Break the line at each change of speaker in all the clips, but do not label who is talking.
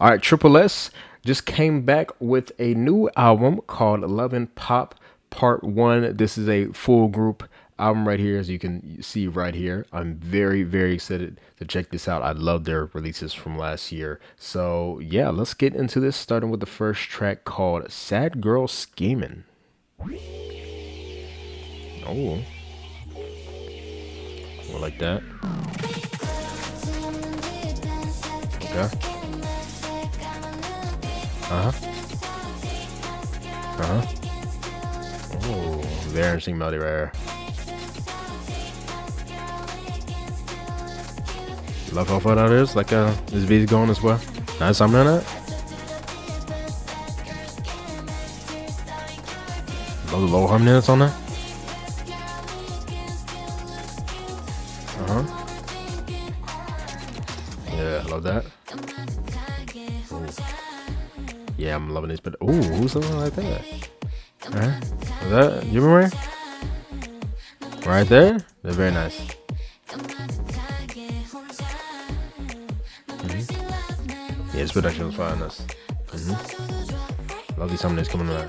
All right, tripleS just came back with a new album called Love and Pop Part 1. This is a full group album right here, as you can see right here. I'm very, very excited to check this out. I love their releases from last year. So, yeah, let's get into this, starting with the first track called Sad Girls Schemin'. Oh, I like that. Okay. Uh huh. Uh huh. Oh, very interesting melody right here. Love how far that is. Like this beat's going as well. Nice something on that. Love the low harmony that's on that. Uh huh. Yeah, love that. Ooh. Yeah, I'm loving this. But ooh, who's something like that? Alright. Is that you remember? Right there? They're very nice. Mm-hmm. Yeah, this production was fine. Nice. Mm-hmm. Love these harmonies coming out.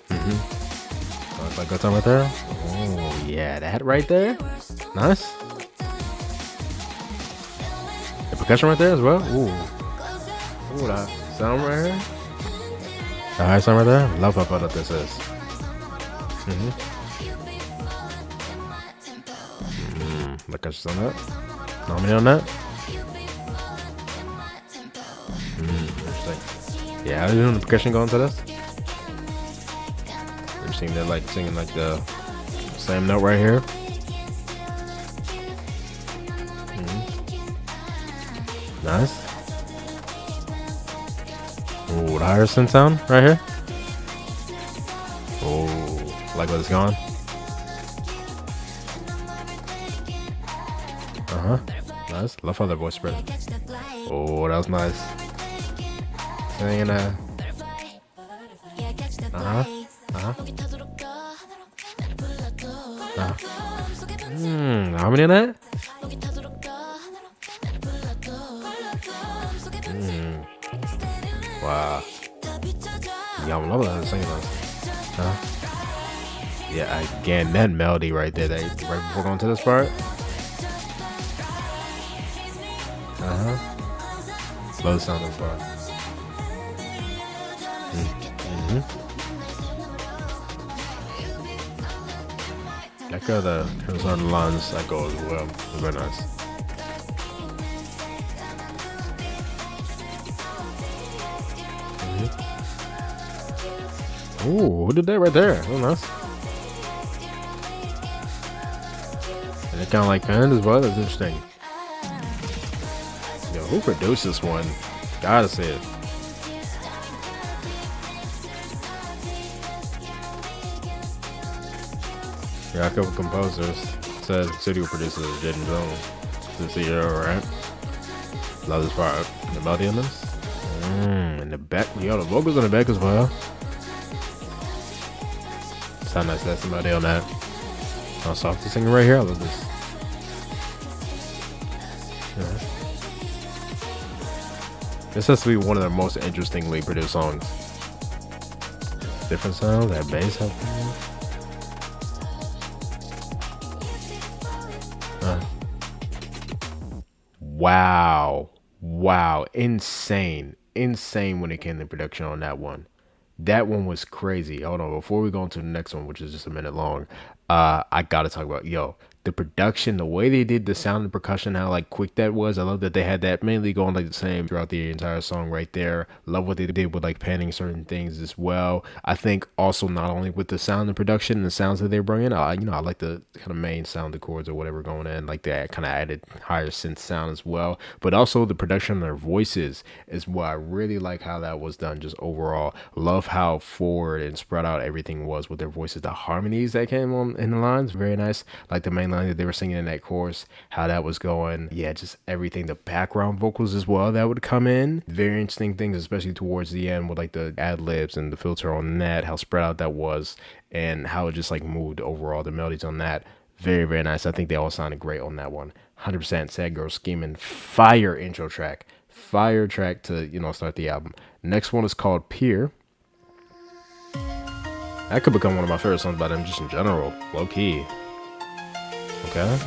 Mm-hmm. Like that time right there. Oh yeah, that right there. Nice. The percussion right there as well. Ooh, that sound right here. The high sound right there. Love how that this is. Like I just on that. Nominate on that. Interesting. Yeah, how are you doing the percussion going to this? Interesting. They're like singing like the same note right here. Nice. Ooh, the higher synth sound right here. Oh, like what it's going. Nice. Love how their voice spread. Oh, that was nice. Singing that. How many in that? Wow. Yeah, I'm loving that singing that. Yeah, again, that melody right there, right before going to this part. Love the sound of the part. That got the certain lines that go as well. Very nice. Ooh, who did that right there? Oh, nice. And it kind of like panned as well. That's interesting. Yo, who produced this one? Gotta say it. Yeah, a couple composers said studio producers didn't know the CEO, right? Love this part. The melody in this. And the back, yo, the vocals in the back as well. Sound nice. That's the melody on that. Oh, soft singing right here. I love this. This has to be one of the most interestingly produced songs. Different sounds, that bass happening. Wow. Insane when it came to production on that one. That one was crazy. Hold on, before we go into the next one, which is just a minute long, I gotta talk about the production, the way they did the sound and percussion, how like quick that was. I love that they had that mainly going like the same throughout the entire song right there. Love what they did with like panning certain things as well. I think also not only with the sound and production and the sounds that they bring in, I like the kind of main sound, the chords or whatever going in, like that kind of added higher synth sound as well. But also the production of their voices is what I really like how that was done. Just overall, love how forward and spread out everything was with their voices. The harmonies that came on in the lines, very nice. Like the main line that they were singing in that chorus, how that was going. Yeah, just everything. The background vocals as well that would come in. Very interesting things, especially towards the end with like the ad libs and the filter on that, how spread out that was, and how it just like moved overall. The melodies on that, very, very nice. I think they all sounded great on that one. 100% Sad Girls Schemin'. Fire intro track. Fire track to, start the album. Next one is called Peer. That could become one of my favorite songs by them just in general. Low key. Okay.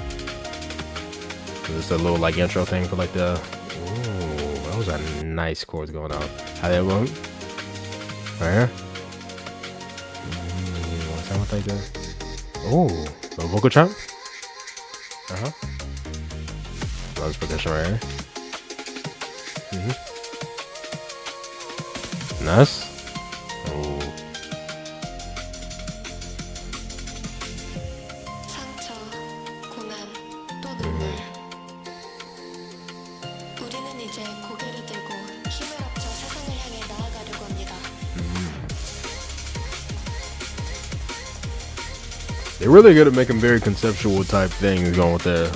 Just a little like intro thing for like the. Ooh, that was a nice chords going on. How that went? Right here. Sound like that. Oh, little vocal chop. Nice percussion right here. Nice. Oh. They're really good at making very conceptual type things going with the,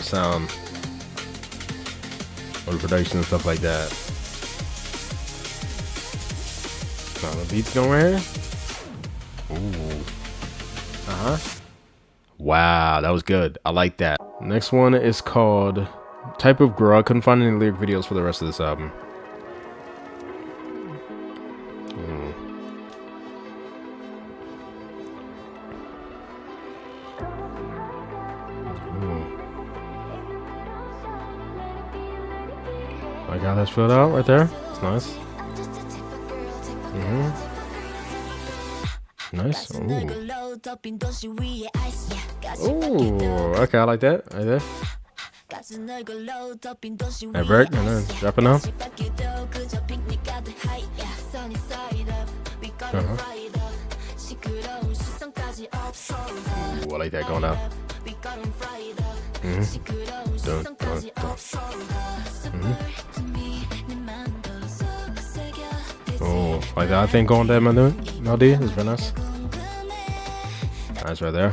sound or the production and stuff like that. Now the beats going right here. Ooh. Wow, that was good. I like that. Next one is called Type of Girl. I couldn't find any lyric videos for the rest of this album. I got that filled out right there. It's nice. Nice. Ooh, okay, I like that. Right there. That break and then drop it down. Ooh, I like that going out. Dun, dun, dun. Oh, like that thing going there, melody is very nice. Nice right there.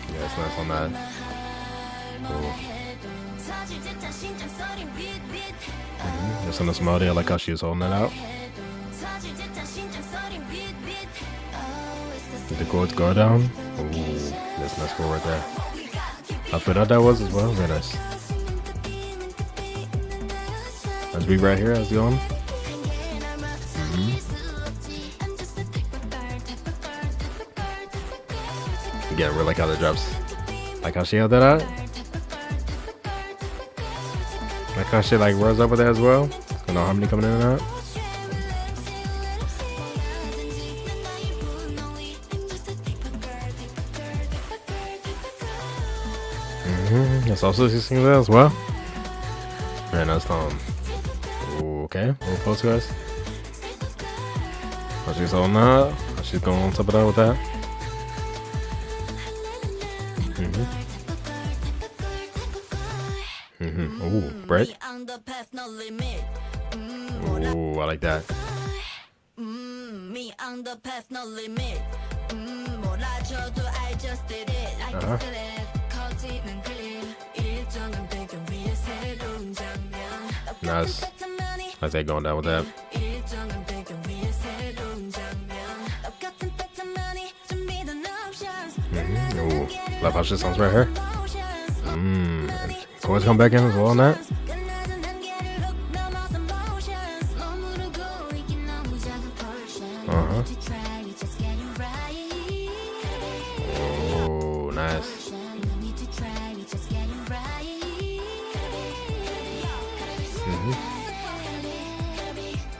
Yeah, it's nice on that. Cool. Just on this melody, I like how she was holding it out. Did the chords go down? Ooh, that's a nice chord right there. I figured out that was as well. Very nice. Let's be right here as going. Again, really like how that drops. Like how she held that out. Like how she like rose up with that as well. No harmony coming in and out. That's also singing that as well. Very nice tone. Okay, a little close, guys. She's holding that. She's going on top of that with that. Ooh, break. Ooh, I like that. Nice. Like that going down with that. Ooh, love how she sounds right here. Chords come back in as well on that. Oh, nice.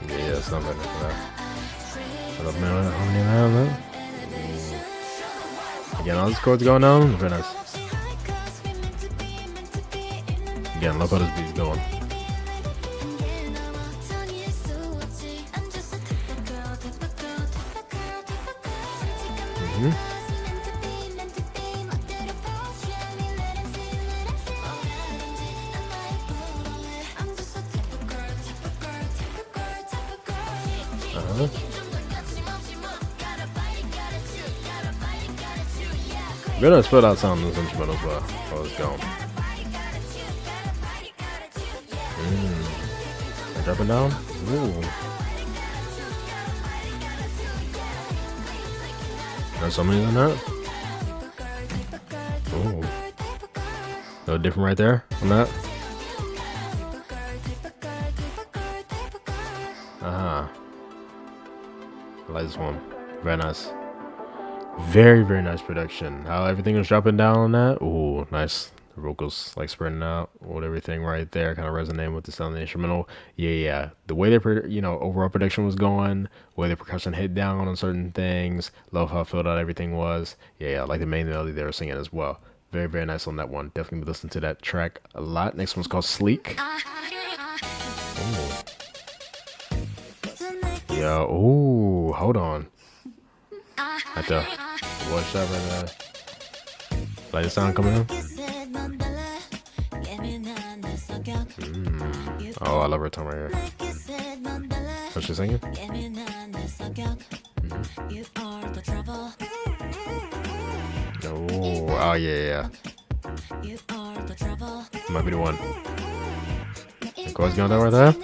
Yeah, something like that. Again, all these chords going down. Very nice. Again, look how this beat's going. Really nice fill out sound in this instrument as well. Oh, it's going. Dropping down. Ooh. There's so many in that. No different right there on that. Uh-huh. I like this one. Very nice. Very, very nice production. How everything was dropping down on that. Ooh, nice. The vocals like spreading out with everything right there, kind of resonating with the sound of the instrumental. Yeah. The way their, overall production was going, way the percussion hit down on certain things. Love how filled out everything was. Yeah, I like the main melody they were singing as well. Very, very nice on that one. Definitely listen to that track a lot. Next one's called Sleek. Ooh. Yeah. Ooh, hold on. Right there. What's that right there? Like the sound coming in? Oh, I love her tone right here. What's she singing? Oh, yeah. Might be the one. The chord's going down right there?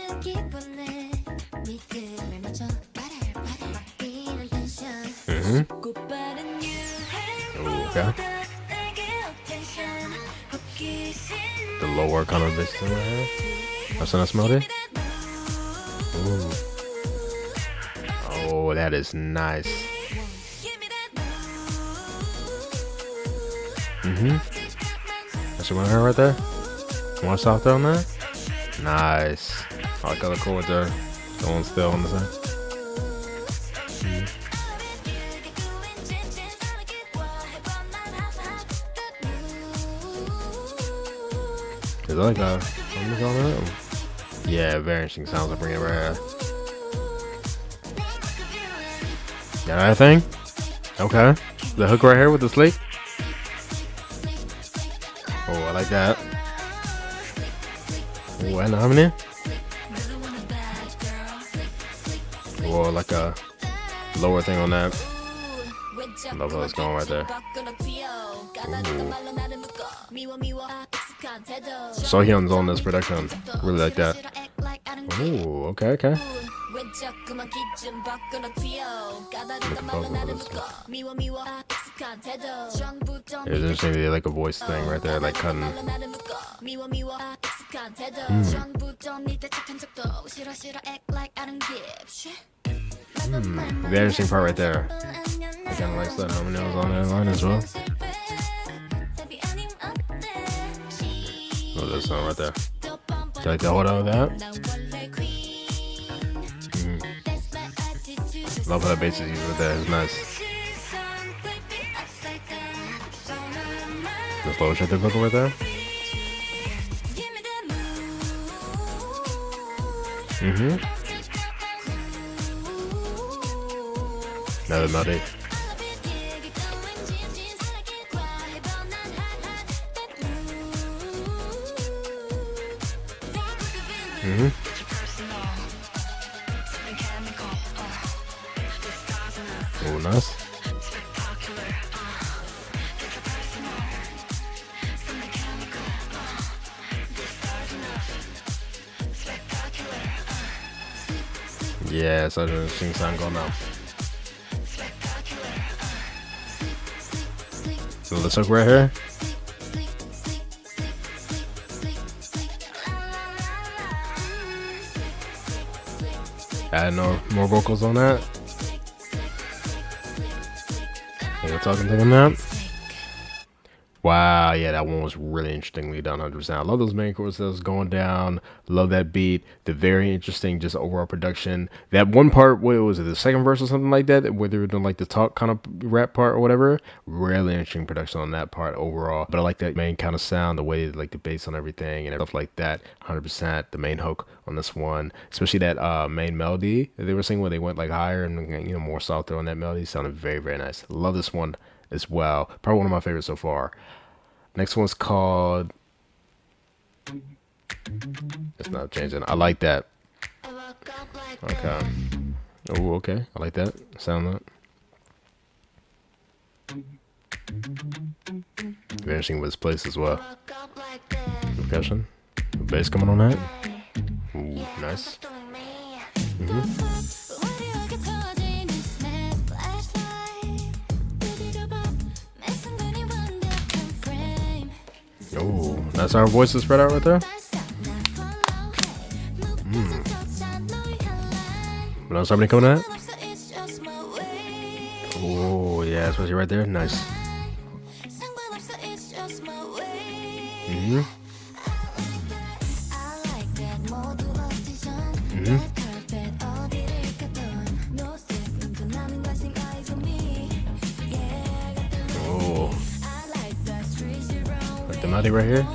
Okay. The lower kind of this thing right here. That's what I smelled it. Ooh. Oh, that is nice. That's the one I heard right there. More softer on that. Nice. I like the chord there. Going still on the side. Is that like a yeah, very interesting sounds I bring it right here. Got that thing? Okay. The hook right here with the sleek. Oh, I like that. Oh, and harmony. Oh, like a lower thing on that. I love how it's going right there. Sohyun's on this production. Really like that. Ooh, okay. It's interesting they like a voice thing right there, like cutting. The interesting part right there. I kind of like that harmony on that line as well. Oh, that sound right there. Do you like the hold on with that? Love how that bass is used with that. It's nice. The slow shut the vocal right there. Another melody. Oh, nice. Yeah, such an interesting sound going now. So let's look right here. Add more vocals on that. You're talking to them now. Wow, yeah, that one was really interestingly done, 100%. I love those main choruses going down. Love that beat. The very interesting, just overall production. That one part, what was it, the second verse or something like that, where they were doing like the talk kind of rap part or whatever. Really interesting production on that part overall. But I like that main kind of sound, the way like the bass on everything and stuff like that. 100%. The main hook on this one, especially that main melody that they were singing, where they went like higher and more softer on that melody, sounded very, very nice. Love this one as well. Probably one of my favorites so far. Next one's called, it's not changing. I like that. Okay. Oh, okay. I like that. Sound that. Very interesting with its place as well. Percussion. Bass coming on that. Ooh, nice. Oh, That's our voices spread out right there. What else? Somebody coming at? Oh yeah, especially right there. Nice. Oh, like the melody right here.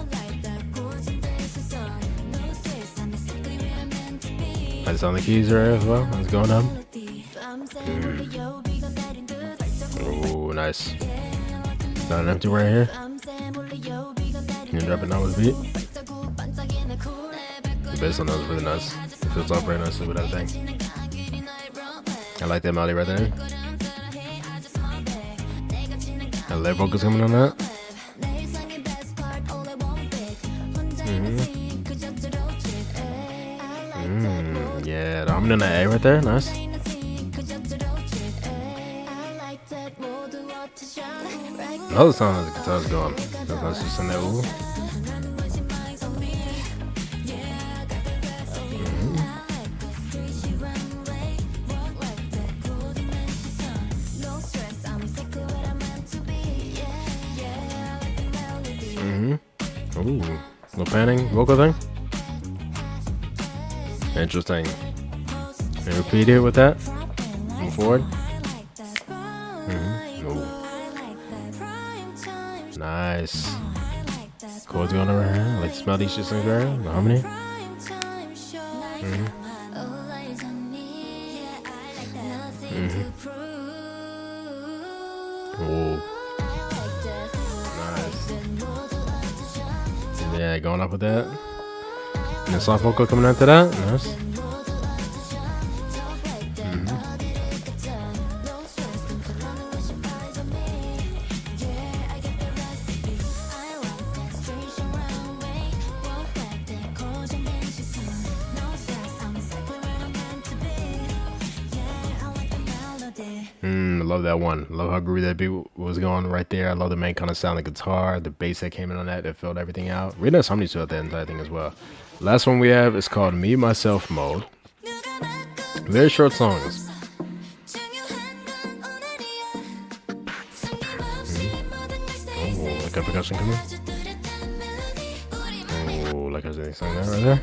That's on the keys right as well. What's going on? Oh, nice. Got an empty right here. You drop it down with the beat. The bass on that was really nice. It feels off very nicely with that thing. I like that melody right there. And lead vocals coming on that. Yeah, the harmony on that A right there. Nice. Another song as the guitar's going. That's just in that ooh. Ooh, little panning vocal thing. Interesting. And repeat it with that. Move forward. Nice. Chords going over here. Like smell these shit things right here. The harmony. Ooh. Nice. Yeah, going up with that. And the soft vocal coming after that. Nice. I love that one. Love how groovy that beat was going right there. I love the main kind of sound of guitar, the bass that came in on that filled everything out. Really nice harmony to that entire thing as well. Last one we have is called Me, Myself Mode. Very short songs. Oh, like a percussion coming. Oh, like I was saying that right there.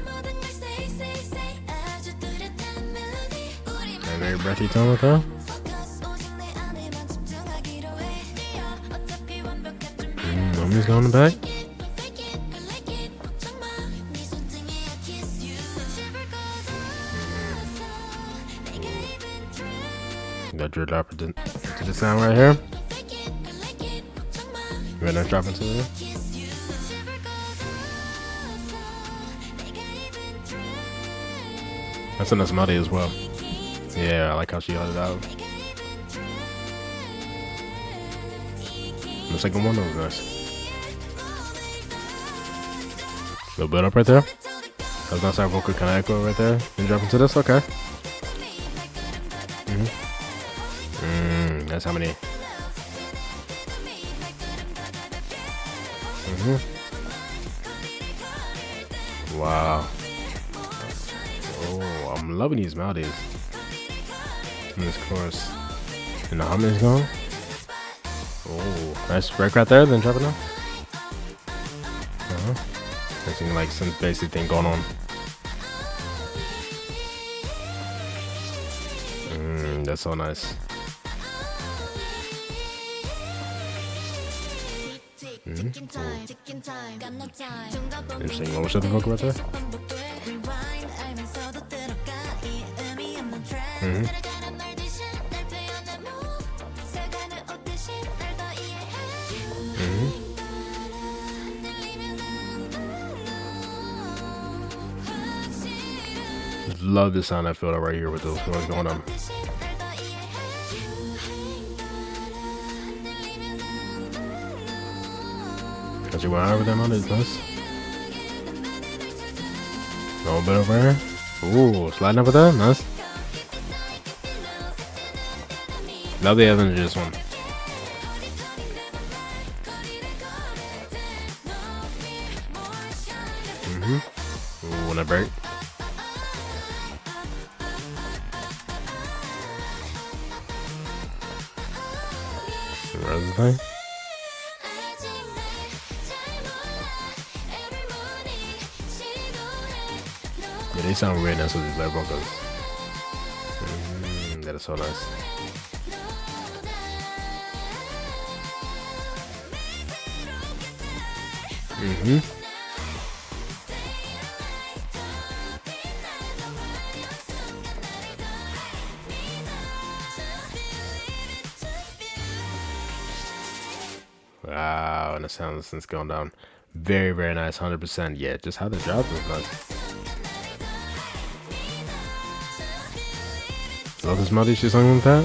And very breathy tone with that. Harmony's going in the back. That drill drop to the sound right here. Right now, drop into there. That's a nice melody as well. Yeah, I like how she held it out. The second one, that was nice. A little bit up right there. That was nice. Our vocal kind of echo right there. Then drop into this. Okay. That's how many. Wow. Oh, I'm loving these melodies. And this chorus. And the harmony's going. Oh, nice break right there. Then drop it down. Something like some basic thing going on. That's so nice. Interesting. What was the vocal right there? Love the sound I feel right here with those ones going on. As you went over them on, it's nice. A little bit over here. Ooh, sliding up with that, nice. Love the other than just one. Ooh, when I break. That's the thing. Yeah, they sound really nice with these live vocals. That is so nice. Wow, and the sound since going down. Very, very nice. 100%. Yeah, just how the drop is nice. Love this melody she's sung with that.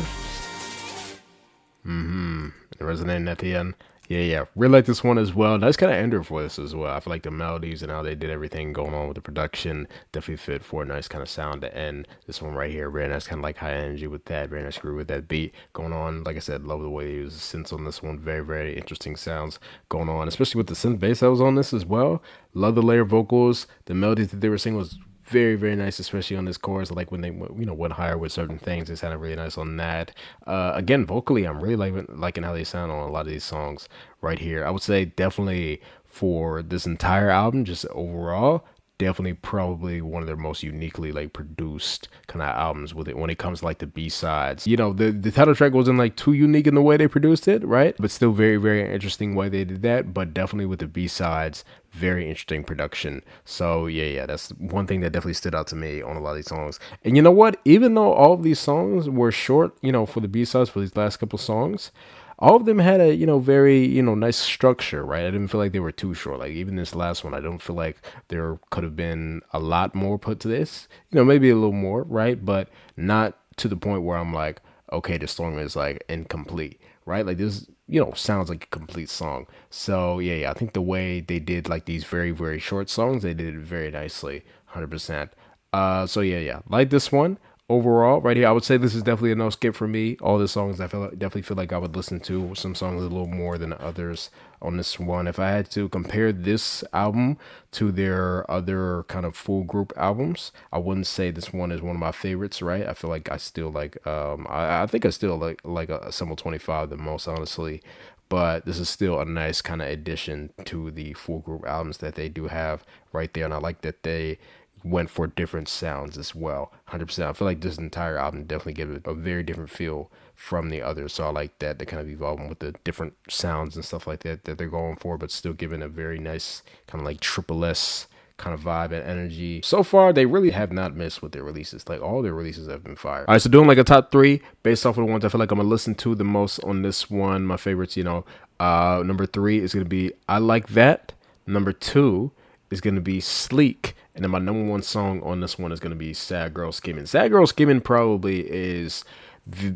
Resonating at the end. Yeah. Really like this one as well. Nice kind of ender for this as well. I feel like the melodies and how they did everything going on with the production definitely fit for a nice kind of sound to end. This one right here, very nice, kind of like high energy with that. Very nice groove with that beat going on. Like I said, love the way they use the synths on this one. Very, very interesting sounds going on, especially with the synth bass that was on this as well. Love the layer vocals. The melodies that they were singing was very, very nice, especially on this chorus. Like when they went higher with certain things, it sounded really nice on that. Again, vocally, I'm really liking how they sound on a lot of these songs right here. I would say definitely for this entire album, just overall, definitely probably one of their most uniquely like produced kind of albums with it when it comes to like the B-sides. The title track wasn't like too unique in the way they produced it, right? But still very, very interesting way they did that. But definitely with the B-sides, very interesting production. So yeah, that's one thing that definitely stood out to me on a lot of these songs. And you know what? Even though all of these songs were short, for the B-sides for these last couple songs, all of them had a very nice structure, right? I didn't feel like they were too short. Like even this last one, I don't feel like there could have been a lot more put to this. Maybe a little more, right? But not to the point where I'm like, okay, the song is like incomplete, right? Like this sounds like a complete song. So yeah, I think the way they did like these very, very short songs, they did it very nicely. 100%. So yeah, like this one overall right here. I would say this is definitely a no skip for me. All the songs definitely feel like I would listen to. Some songs a little more than others on this one. If I had to compare this album to their other kind of full group albums, I wouldn't say this one is one of my favorites, right? I feel like I still like I think I still like a Assemble 25 the most, honestly. But this is still a nice kind of addition to the full group albums that they do have right there. And I like that they went for different sounds as well. 100%. I feel like this entire album definitely gave it a very different feel from the others. So I like that they're kind of evolving with the different sounds and stuff like that they're going for, but still giving a very nice kind of like tripleS kind of vibe and energy. So far, they really have not missed with their releases. Like all their releases have been fire. All right, so doing like a top 3 based off of the ones I feel like I'm gonna listen to the most on this one. My favorites, number 3 is gonna be I Like That. Number 2 is gonna be Sleek. And then my number 1 song on this one is going to be Sad Girls Schemin. Sad Girls Schemin probably is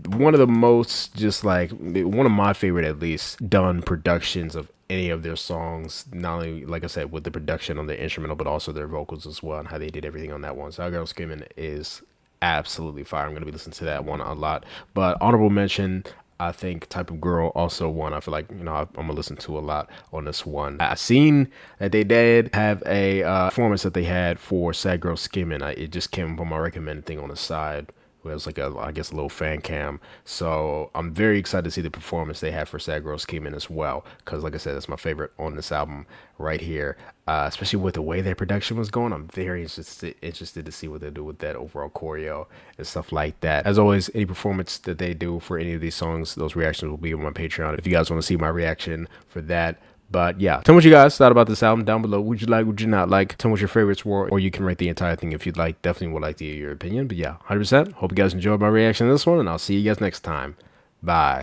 one of the most, just like one of my favorite at least, done productions of any of their songs. Not only, like I said, with the production on the instrumental, but also their vocals as well and how they did everything on that one. Sad Girls Schemin is absolutely fire. I'm going to be listening to that one a lot. But honorable mention, I think Type of Girl also one I feel like I'm gonna listen to a lot on this one. I seen that they did have a performance that they had for Sad Girl Schemin. It just came from my recommended thing on the side. It was like a little fan cam. So I'm very excited to see the performance they had for Sad Girl Schemin as well, because like I said, that's my favorite on this album right here. Especially with the way their production was going, I'm very interested to see what they do with that overall choreo and stuff like that. As always, any performance that they do for any of these songs, those reactions will be on my Patreon if you guys want to see my reaction for that. But yeah, tell me what you guys thought about this album down below. Would you like, would you not like? Tell me what your favorites were, or you can rate the entire thing if you'd like. Definitely would like to hear your opinion. But yeah, 100%. Hope you guys enjoyed my reaction to this one, and I'll see you guys next time. Bye.